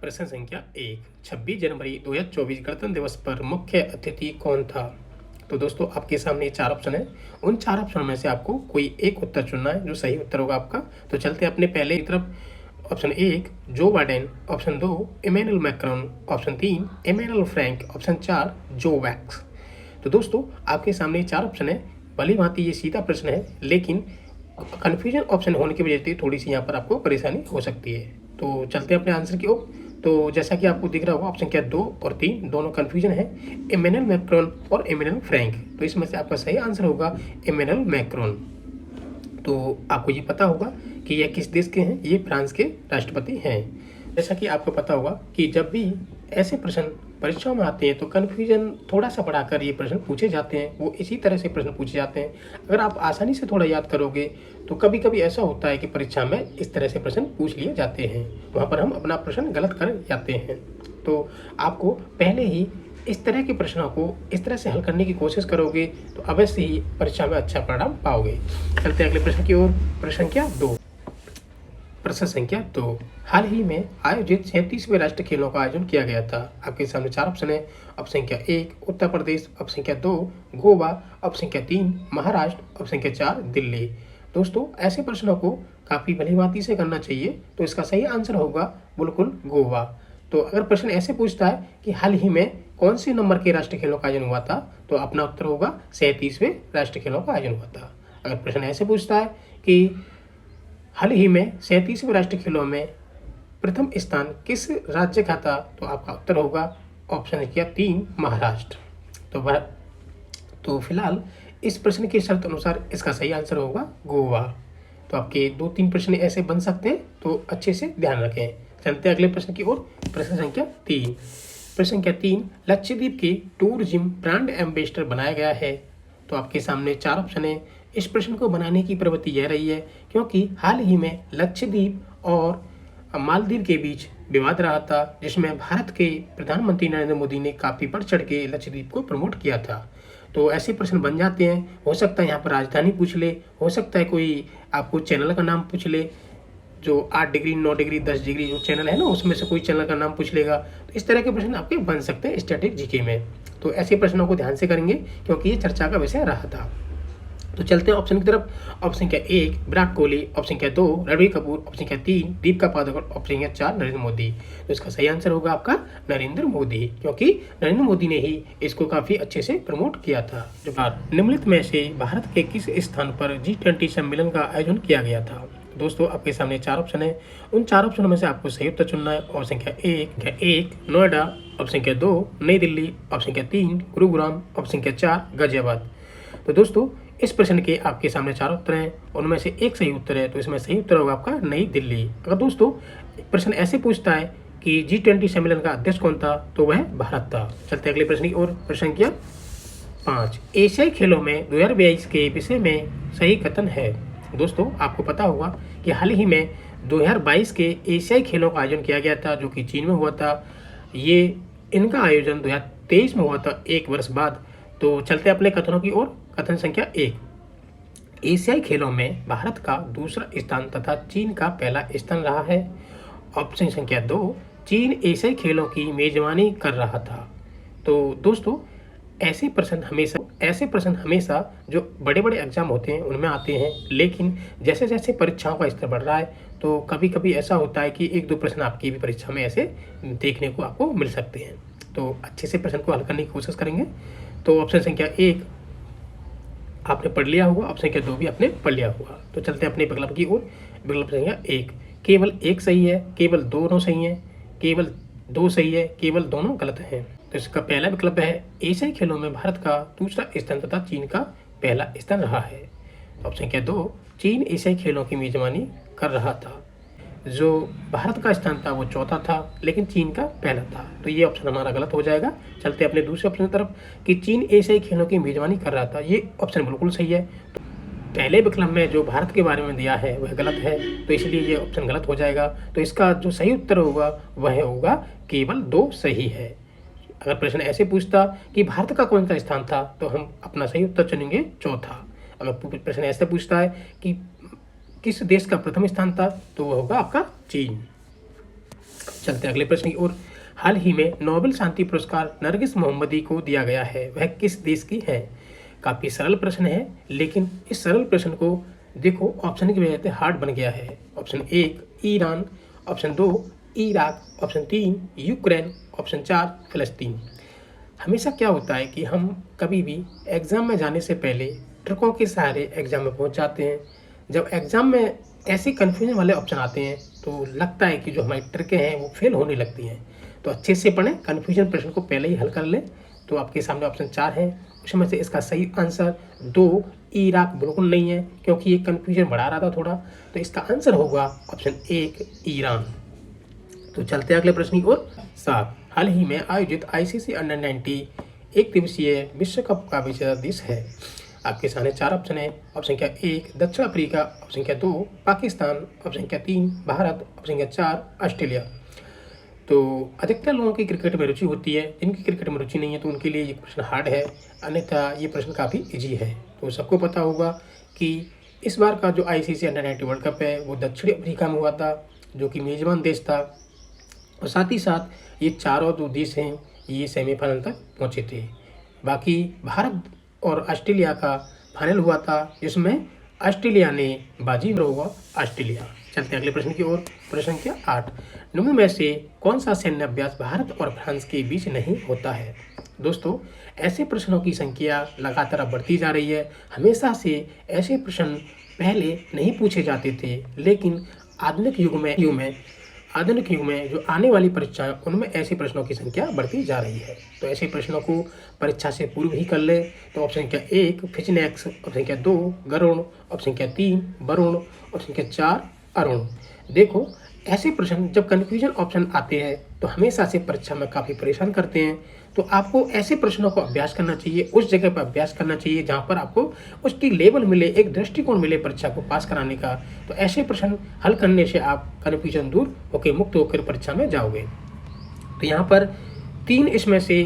प्रश्न संख्या 1, 26 जनवरी 2024 गणतंत्र दिवस पर मुख्य अतिथि कौन था? तो दोस्तों आपके सामने 4 ऑप्शन है। उन 4 ऑप्शन में से आपको कोई एक उत्तर चुनना है जो सही उत्तर होगा आपका। तो चलते हैं अपने पहले की तरफ। Option 1 Joe Biden, option 2 Emmanuel Macron, option 3 Emmanuel Frank, option 4 Joe wax. तो दोस्तों आपके सामने 4 ऑप्शन है। भली भांति ये सीधा प्रश्न है, लेकिन कन्फ्यूजन ऑप्शन होने की वजह से थोड़ी सी यहाँ पर आपको परेशानी हो सकती है। तो चलते हैं अपने आंसर की ओर। तो जैसा कि आपको दिख रहा होगा ऑप्शन क्या 2 और 3 दोनों कन्फ्यूजन है, इमैनुअल मैक्रोन और इमैनुअल फ्रैंक। तो इसमें से आपका सही आंसर होगा इमैनुअल मैक्रोन। तो आपको ये पता होगा कि यह किस देश के हैं? ये फ्रांस के राष्ट्रपति हैं। जैसा कि आपको पता होगा कि जब भी ऐसे प्रश्न परीक्षाओं में आते हैं तो कन्फ्यूजन थोड़ा सा बढ़ाकर ये प्रश्न पूछे जाते हैं। वो इसी तरह से प्रश्न पूछे जाते हैं। अगर आप आसानी से थोड़ा याद करोगे तो कभी कभी ऐसा होता है कि परीक्षा में इस तरह से प्रश्न पूछ लिए जाते हैं, वहाँ पर हम अपना प्रश्न गलत कर जाते हैं। तो आपको पहले ही इस तरह के प्रश्नों को इस तरह से हल करने की कोशिश करोगे तो अवश्य ही परीक्षा में अच्छा परिणाम पाओगे। चलते हैं अगले प्रश्न की ओर। प्रश्न संख्या 2। प्रश्न संख्या 2, हाल ही में आयोजित 37वें राष्ट्रीय खेलों का आयोजन किया गया था। आपके सामने 4 ऑप्शन है। ऑप्शन संख्या 1 उत्तर प्रदेश, ऑप्शन संख्या 2 गोवा, ऑप्शन संख्या 3 महाराष्ट्र, ऑप्शन संख्या 4 दिल्ली। दोस्तों ऐसे प्रश्नों को काफ़ी भलीभांति से करना चाहिए। तो इसका सही आंसर होगा बिल्कुल गोवा। तो अगर प्रश्न ऐसे पूछता है कि हाल ही में कौन से नंबर के राष्ट्रीय खेलों का आयोजन हुआ था, तो अपना उत्तर होगा 37वें राष्ट्रीय खेलों का आयोजन हुआ था। अगर प्रश्न ऐसे पूछता है कि हाल ही में 37वें राष्ट्रीय खेलों में प्रथम स्थान किस राज्य का था, तो आपका उत्तर होगा ऑप्शन संख्या 3 महाराष्ट्र। तो फिलहाल इस प्रश्न के शर्त अनुसार इसका सही आंसर होगा गोवा। तो आपके 2-3 प्रश्न ऐसे बन सकते हैं, तो अच्छे से ध्यान रखें। चलते हैं अगले प्रश्न की ओर। प्रश्न संख्या 3। प्रश्न संख्या 3, लक्षद्वीप के टूरिज्म ब्रांड एम्बेसडर बनाया गया है। तो आपके सामने 4 ऑप्शन है। इस प्रश्न को बनाने की प्रवृत्ति यह रही है क्योंकि हाल ही में लक्षद्वीप और मालदीव के बीच विवाद रहा था, जिसमें भारत के प्रधानमंत्री नरेंद्र मोदी ने काफ़ी बढ़ चढ़ के लक्षद्वीप को प्रमोट किया था। तो ऐसे प्रश्न बन जाते हैं। हो सकता है यहाँ पर राजधानी पूछ ले, हो सकता है कोई आपको चैनल का नाम पूछ ले, जो 8 डिग्री 9 डिग्री 10 डिग्री जो चैनल है ना, उसमें से कोई चैनल का नाम पूछ लेगा। तो इस तरह के प्रश्न आपके बन सकते हैं स्टैटिक जीके में। तो ऐसे प्रश्नों को ध्यान से करेंगे क्योंकि ये चर्चा का विषय रहा था। तो चलते हैं ऑप्शन की तरफ। ऑप्शन संख्या 1 विराट कोहली, ऑप्शन संख्या 2 रणबीर कपूर, ऑप्शन संख्या 3 दीपिका पादुकोण, ऑप्शन संख्या 4 नरेंद्र मोदी। तो इसका सही आंसर होगा आपका नरेंद्र मोदी, क्योंकि नरेंद्र मोदी ने ही इसको काफ़ी अच्छे से प्रमोट किया था। निम्नलिखित में से भारत के किस स्थान पर G20 सम्मेलन का आयोजन किया गया था? दोस्तों आपके सामने 4 ऑप्शन है। उन 4 ऑप्शनों में से आपको सही उत्तर चुनना है। ऑप्शन संख्या 1 नोएडा, ऑप्शन संख्या 2 नई दिल्ली, ऑप्शन संख्या 3 गुरुग्राम, ऑप्शन संख्या 4 गाजियाबाद। तो दोस्तों इस प्रश्न के आपके सामने 4 उत्तर हैं, उनमें से एक सही उत्तर है। तो इसमें सही उत्तर होगा आपका नई दिल्ली। अगर दोस्तों प्रश्न ऐसे पूछता है कि G20 सम्मेलन का अध्यक्ष कौन था, तो वह भारत था। चलते अगले प्रश्न की ओर। प्रश्न संख्या 5, एशियाई खेलों में 2022 के विषय में सही कथन है। दोस्तों आपको पता होगा कि हाल ही में 2022 के एशियाई खेलों का आयोजन किया गया था, जो कि चीन में हुआ था। ये इनका आयोजन 2023 में हुआ था, 1 वर्ष बाद। तो चलते अपने कथनों की ओर। कथन संख्या 1, एशियाई खेलों में भारत का दूसरा स्थान तथा चीन का पहला स्थान रहा है। ऑप्शन संख्या 2, चीन एशियाई खेलों की मेजबानी कर रहा था। तो दोस्तों ऐसे प्रश्न हमेशा जो बड़े बड़े एग्जाम होते हैं उनमें आते हैं, लेकिन जैसे जैसे परीक्षाओं का स्तर बढ़ रहा है तो कभी कभी ऐसा होता है कि 1-2 प्रश्न आपकी भी परीक्षा में ऐसे देखने को आपको मिल सकते हैं। तो अच्छे से प्रश्न को हल करने की कोशिश करेंगे। तो ऑप्शन संख्या 1 आपने पढ़ लिया होगा, ऑप्शन संख्या 2 भी आपने पढ़ लिया होगा। तो चलते हैं अपने विकल्प की ओर। विकल्प संख्या 1, केवल 1 सही है, केवल दोनों सही हैं, केवल 2 सही है, केवल दोनों गलत हैं। तो इसका पहला विकल्प है एशियाई खेलों में भारत का दूसरा स्थान तथा चीन का पहला स्थान रहा है। ऑप्शन संख्या 2, चीन एशियाई खेलों की मेजबानी कर रहा था। जो भारत का स्थान था वो चौथा था, लेकिन चीन का पहला था। तो ये ऑप्शन हमारा गलत हो जाएगा। चलते अपने दूसरे ऑप्शन की तरफ कि चीन एशियाई खेलों की मेजबानी कर रहा था। ये ऑप्शन बिल्कुल सही है। तो पहले विकल्प में जो भारत के बारे में दिया है वह गलत है, तो इसलिए ये ऑप्शन गलत हो जाएगा। तो इसका जो सही उत्तर होगा वह होगा केवल 2 सही है। अगर प्रश्न ऐसे पूछता कि भारत का कौन सा स्थान था, तो हम अपना सही उत्तर चुनेंगे चौथा। अगर प्रश्न ऐसे पूछता है कि किस देश का प्रथम स्थान था, तो वह होगा आपका चीन। चलते हैं अगले प्रश्न की ओर। हाल ही में नोबेल शांति पुरस्कार नरगिस मोहम्मदी को दिया गया है, वह किस देश की है? काफ़ी सरल प्रश्न है, लेकिन इस सरल प्रश्न को देखो ऑप्शन की वजह से हार्ड बन गया है। Option 1 Iran, option 2 Iraq, option 3 Ukraine, option 4 फ़लस्तीन। हमेशा क्या होता है कि हम कभी भी एग्ज़ाम में जाने से पहले ट्रिकों के सहारे एग्ज़ाम में पहुंच जाते हैं। जब एग्ज़ाम में ऐसे कन्फ्यूजन वाले ऑप्शन आते हैं तो लगता है कि जो हमारी ट्रिकें हैं वो फेल होने लगती हैं। तो अच्छे से पढ़ें, कन्फ्यूजन प्रश्न को पहले ही हल कर लें। तो आपके सामने ऑप्शन 4 है, उसमें से इसका सही आंसर 2 इराक बिल्कुल नहीं है, क्योंकि ये कन्फ्यूजन बढ़ा रहा था थोड़ा। तो इसका आंसर होगा ऑप्शन 1 ईरान। तो चलते हैं अगले प्रश्न की ओर। 7 हाल ही में आयोजित आईसीसी अंडर 90 एक दिवसीय विश्व कप का विजेता देश है। आपके सामने 4 ऑप्शन है। ऑप्शन संख्या 1 दक्षिण अफ्रीका, ऑप्शन संख्या 2 पाकिस्तान, ऑप्शन संख्या 3 भारत, ऑप्शन संख्या 4 ऑस्ट्रेलिया। तो अधिकतर लोगों की क्रिकेट में रुचि होती है, जिनकी क्रिकेट में रुचि नहीं है तो उनके लिए ये प्रश्न हार्ड है, अन्यथा ये प्रश्न काफ़ी इजी है। तो सबको पता होगा कि इस बार का जो आईसीसी अंडर 90 वर्ल्ड कप है वो दक्षिण अफ्रीका में हुआ था, जो कि मेज़बान देश था। और साथ ही साथ ये चारों जो देश हैं ये सेमीफाइनल तक पहुँचे थे। बाकी भारत और ऑस्ट्रेलिया का फाइनल हुआ था, जिसमें ऑस्ट्रेलिया ने बाजी हुआ ऑस्ट्रेलिया। चलते हैं अगले प्रश्न की ओर। प्रश्न संख्या 8 निम्न में से कौन सा सैन्य अभ्यास भारत और फ्रांस के बीच नहीं होता है? दोस्तों, ऐसे प्रश्नों की संख्या लगातार बढ़ती जा रही है। हमेशा से ऐसे प्रश्न पहले नहीं पूछे जाते थे, लेकिन आधुनिक युग में जो आने वाली परीक्षाएं उनमें ऐसे प्रश्नों की संख्या बढ़ती जा रही है। तो ऐसे प्रश्नों को परीक्षा से पूर्व ही कर ले। तो ऑप्शन संख्या 1 फिजनेक्स, ऑप्शन संख्या 2 गरुण, ऑप्शन संख्या 3 वरुण, ऑप्शन संख्या 4 अरुण। देखो, ऐसे प्रश्न जब कन्फ्यूजन ऑप्शन आते हैं तो हमेशा से परीक्षा में काफ़ी परेशान करते हैं। तो आपको ऐसे प्रश्नों को अभ्यास करना चाहिए, उस जगह पर अभ्यास करना चाहिए जहाँ पर आपको उसकी लेवल मिले, एक दृष्टिकोण मिले परीक्षा को पास कराने का। तो ऐसे प्रश्न हल करने से आप कन्फ्यूजन दूर होकर मुक्त होकर परीक्षा में जाओगे। तो यहाँ पर 3 इसमें से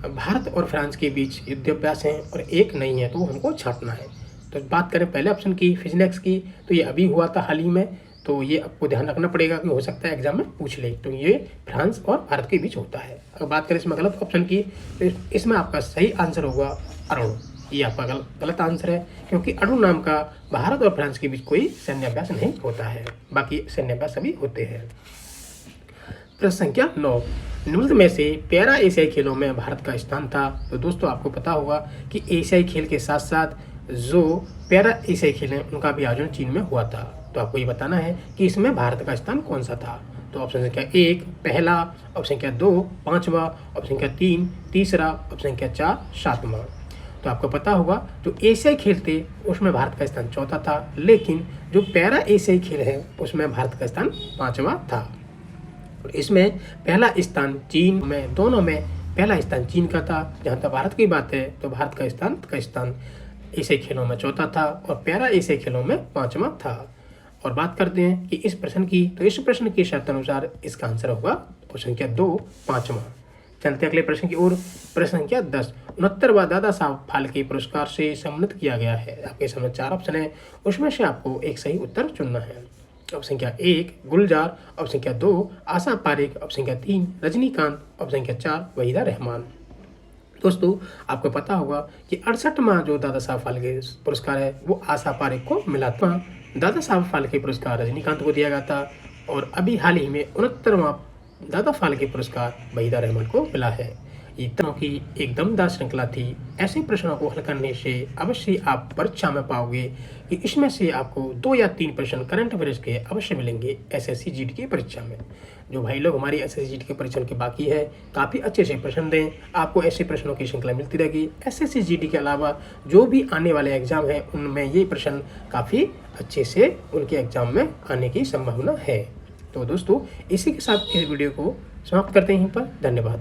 भारत और फ्रांस के बीच युद्धाभ्यास हैं और एक नहीं है, तो हमको छांटना है। तो बात करें पहले ऑप्शन की फिजनेक्स की, तो ये अभी हुआ था हाल ही में, तो ये आपको ध्यान रखना पड़ेगा कि हो सकता है एग्जाम में पूछ ले। तो ये फ्रांस और भारत के बीच होता है। अगर बात करें इसमें गलत ऑप्शन की, तो इसमें आपका सही आंसर होगा अरुण। ये आपका गलत आंसर है, क्योंकि अरुण नाम का भारत और फ्रांस के बीच कोई सैन्य अभ्यास नहीं होता है, बाकी सैन्य अभ्यास सभी होते हैं। प्रश्न संख्या 9 निम्न में से पैरा एशियाई खेलों में भारत का स्थान था। तो दोस्तों, आपको पता होगा कि एशियाई खेल के साथ साथ जो पैरा एशियाई खेल हैं उनका भी आयोजन चीन में हुआ था। तो आपको ये बताना है कि इसमें भारत का स्थान कौन सा था। तो ऑप्शन संख्या 1 पहला, ऑप्शन संख्या 2 पांचवा, ऑप्शन संख्या 3 तीसरा, ऑप्शन संख्या 4 सातवां। तो आपको पता होगा जो एशियाई खेल थे उसमें भारत का स्थान चौथा था, लेकिन जो पैरा एशियाई खेल है उसमें भारत का स्थान 5वां था। इसमें पहला स्थान चीन में, दोनों में पहला स्थान चीन का था। जहाँ तक भारत की बात है तो भारत का स्थान एशियाई खेलों में चौथा था और पैरा एशियाई खेलों में 5वां था। और बात करते हैं कि इस प्रश्न की, तो इस प्रश्न की शर्त अनुसार इसका आंसर होगा ऑप्शन संख्या 2 5वां। चलते अगले प्रश्न की ओर। प्रश्न संख्या 10 69वां दादा साहब फाल्के पुरस्कार से सम्मानित किया गया है। आपके सामने 4 ऑप्शन है, उसमें से आपको एक सही उत्तर चुनना है। ऑप्शन संख्या 1 गुलजार, ऑप्शन संख्या 2 आशा पारेख, ऑप्शन संख्या 3 रजनीकांत, ऑप्शन संख्या 4 वहीदा रहमान। दोस्तों, आपको पता होगा कि 68वां जो दादा साहब फाल्के पुरस्कार है वो आशा पारेख को मिला था। दादा साहब फाल्के पुरस्कार रजनीकांत को दिया गया था और अभी हाल ही में 69वां दादा फाल्के पुरस्कार वहीदा रहमान को मिला है। ये तरह की एक दमदार श्रृंखला थी। ऐसे प्रश्नों को हल करने से अवश्य आप परीक्षा में पाओगे कि इसमें से आपको 2 या 3 प्रश्न करंट अफेयर्स के अवश्य मिलेंगे एसएससी जीडी की परीक्षा में। जो भाई लोग हमारी एसएससी जीडी की परीक्षा के बाकी है, काफ़ी अच्छे से प्रश्न दें, आपको ऐसे प्रश्नों की श्रृंखला मिलती रहेगी। एसएससी जीडी के अलावा जो भी आने वाले एग्जाम हैं उनमें ये प्रश्न काफ़ी अच्छे से उनके एग्जाम में आने की संभावना है। तो दोस्तों, इसी के साथ इस वीडियो को समाप्त करते हैं। यहीं पर धन्यवाद।